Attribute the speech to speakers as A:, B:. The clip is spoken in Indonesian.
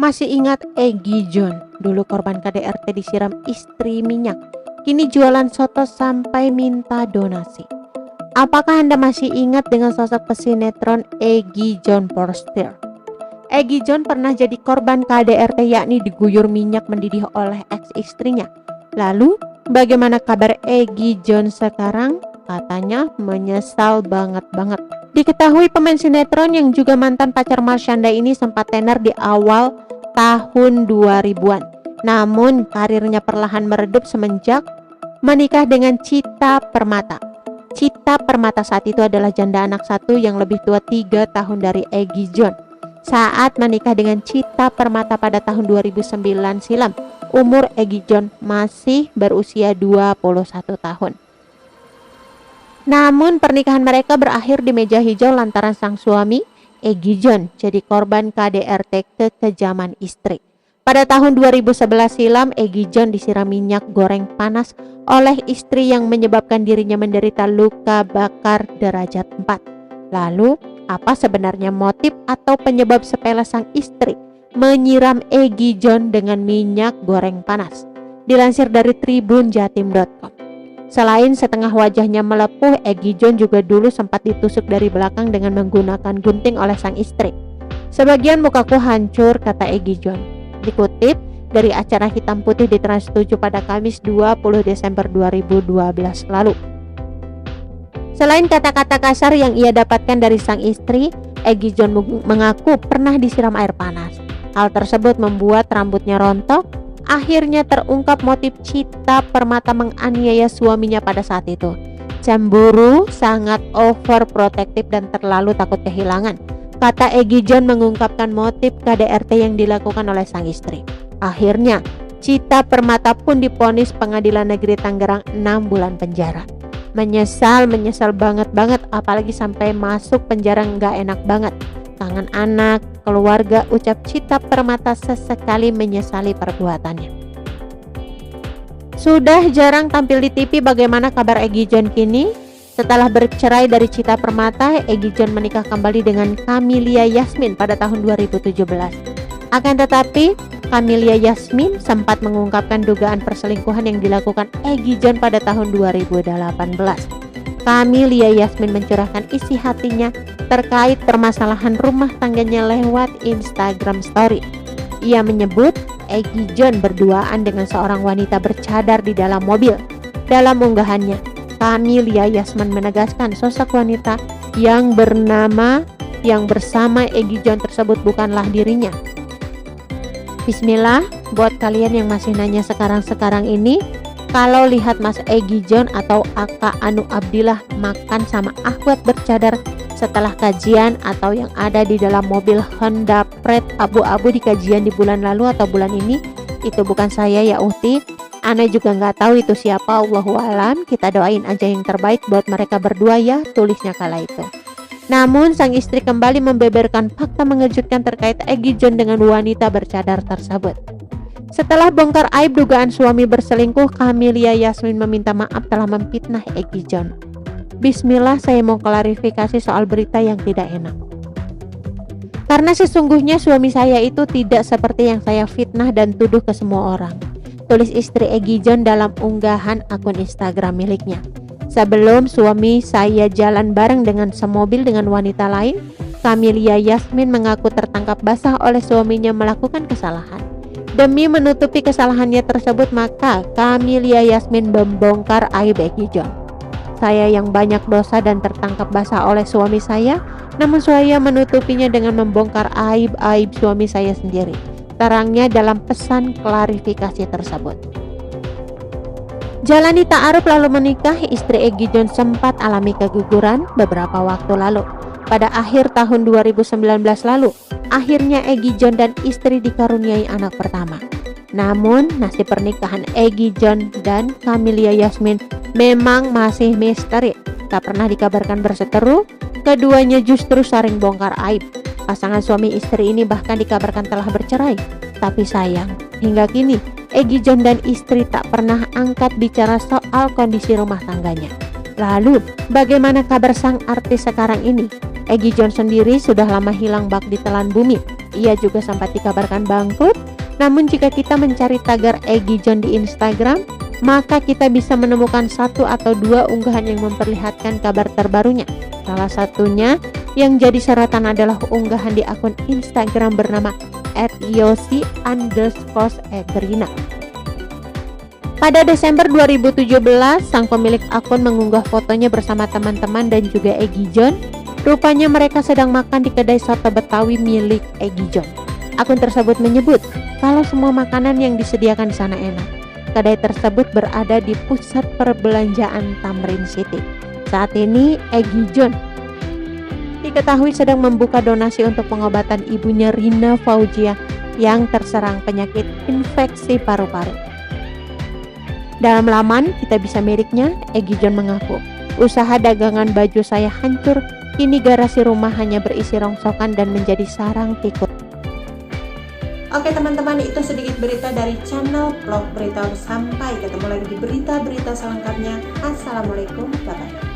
A: masih ingat Egi John? Dulu korban KDRT disiram istri minyak. Kini jualan soto sampai minta donasi. Apakah Anda masih ingat dengan sosok pesinetron Egi John Forster? Egi John pernah jadi korban KDRT, yakni diguyur minyak mendidih oleh ex-istrinya. Lalu, bagaimana kabar Egi John sekarang? Katanya menyesal banget. Diketahui pemain sinetron yang juga mantan pacar Marshanda ini sempat tenar di awal tahun 2000-an. Namun karirnya perlahan meredup semenjak menikah dengan Cita Permata. Cita Permata saat itu adalah janda anak satu yang lebih tua 3 tahun dari Egi John. Saat menikah dengan Cita Permata pada tahun 2009 silam, umur Egi John masih berusia 21 tahun. Namun pernikahan mereka berakhir di meja hijau lantaran sang suami, Egi John, jadi korban KDRT kekejaman istri. Pada tahun 2011 silam, Egi John disiram minyak goreng panas oleh istri yang menyebabkan dirinya menderita luka bakar derajat 4. Lalu, apa sebenarnya motif atau penyebab sepele sang istri menyiram Egi John dengan minyak goreng panas? Dilansir dari tribunjatim.com. Selain setengah wajahnya melepuh, Egi John juga dulu sempat ditusuk dari belakang dengan menggunakan gunting oleh sang istri. Sebagian mukaku hancur, kata Egi John. Dikutip dari acara Hitam Putih di Trans 7 pada Kamis 20 Desember 2012 lalu. Selain kata-kata kasar yang ia dapatkan dari sang istri, Egi John mengaku pernah disiram air panas. Hal tersebut membuat rambutnya rontok. Akhirnya terungkap motif Cita Permata menganiaya suaminya pada saat itu. Cemburu, sangat overprotective dan terlalu takut kehilangan, kata Egi John mengungkapkan motif KDRT yang dilakukan oleh sang istri. Akhirnya, Cita Permata pun divonis Pengadilan Negeri Tangerang 6 bulan penjara. Menyesal banget, apalagi sampai masuk penjara, nggak enak banget. Tangan anak, keluarga, ucap Cita Permata sesekali menyesali perbuatannya. Sudah jarang tampil di TV, bagaimana kabar Egi John kini? Setelah bercerai dari Cita Permata, Egi John menikah kembali dengan Camelia Yasmin pada tahun 2017. Akan tetapi, Camelia Yasmin sempat mengungkapkan dugaan perselingkuhan yang dilakukan Egi John pada tahun 2018. Camelia Yasmin mencurahkan isi hatinya terkait permasalahan rumah tangganya lewat Instagram Story. Ia menyebut Egi John berduaan dengan seorang wanita bercadar di dalam mobil. Dalam unggahannya, Camelia Yasmin menegaskan sosok wanita yang bersama Egi John tersebut bukanlah dirinya. Bismillah, buat kalian yang masih nanya sekarang ini, kalau lihat Mas Egi John atau Aka Anu Abdillah makan sama Ahwat bercadar setelah kajian atau yang ada di dalam mobil Honda Pret abu-abu di kajian di bulan lalu atau bulan ini, itu bukan saya ya Uhti. Ana juga nggak tahu itu siapa, Allahu alam. Kita doain aja yang terbaik buat mereka berdua ya, tulisnya kala itu. Namun sang istri kembali membeberkan fakta mengejutkan terkait Egi John dengan wanita bercadar tersebut. Setelah bongkar aib dugaan suami berselingkuh, Camelia Yasmin meminta maaf telah memfitnah Egi John. Bismillah, saya mau klarifikasi soal berita yang tidak enak. Karena sesungguhnya suami saya itu tidak seperti yang saya fitnah dan tuduh ke semua orang, tulis istri Egi John dalam unggahan akun Instagram miliknya. Sebelum suami saya jalan bareng dengan semobil dengan wanita lain, Camelia Yasmin mengaku tertangkap basah oleh suaminya melakukan kesalahan. Demi menutupi kesalahannya tersebut, maka Camelia Yasmin membongkar aib Egi John. Saya yang banyak dosa dan tertangkap basah oleh suami saya, namun saya menutupinya dengan membongkar aib-aib suami saya sendiri, terangnya dalam pesan klarifikasi tersebut. Jalani ta'aruf lalu menikah, istri Egi John sempat alami keguguran beberapa waktu lalu. Pada akhir tahun 2019 lalu, akhirnya Egi John dan istri dikaruniai anak pertama. Namun, nasib pernikahan Egi John dan Camelia Yasmin memang masih misteri. Tak pernah dikabarkan berseteru, keduanya justru saling bongkar aib. Pasangan suami istri ini bahkan dikabarkan telah bercerai. Tapi sayang, hingga kini Egi John dan istri tak pernah angkat bicara soal kondisi rumah tangganya. Lalu, bagaimana kabar sang artis sekarang ini? Egi John sendiri sudah lama hilang bak di telan bumi. Ia juga sempat dikabarkan bangkrut. Namun jika kita mencari tagar Egi John di Instagram, maka kita bisa menemukan 1 atau 2 unggahan yang memperlihatkan kabar terbarunya. Salah satunya yang jadi sorotan adalah unggahan di akun Instagram bernama @yosi_egrina. Pada Desember 2017, sang pemilik akun mengunggah fotonya bersama teman-teman dan juga Egi John. Rupanya mereka sedang makan di kedai soto Betawi milik Egi John. Akun tersebut menyebut kalau semua makanan yang disediakan di sana enak. Kedai tersebut berada di pusat perbelanjaan Tamrin City. Saat ini Egi John diketahui sedang membuka donasi untuk pengobatan ibunya Rina Fauzia yang terserang penyakit infeksi paru-paru. Dalam laman Kita Bisa miliknya, Egi John mengaku, usaha dagangan baju saya hancur, kini garasi rumah hanya berisi rongsokan dan menjadi sarang tikus. Oke teman-teman, itu sedikit berita dari channel Vlog Berita. Sampai ketemu lagi di berita-berita selengkapnya. Assalamualaikum, bye-bye.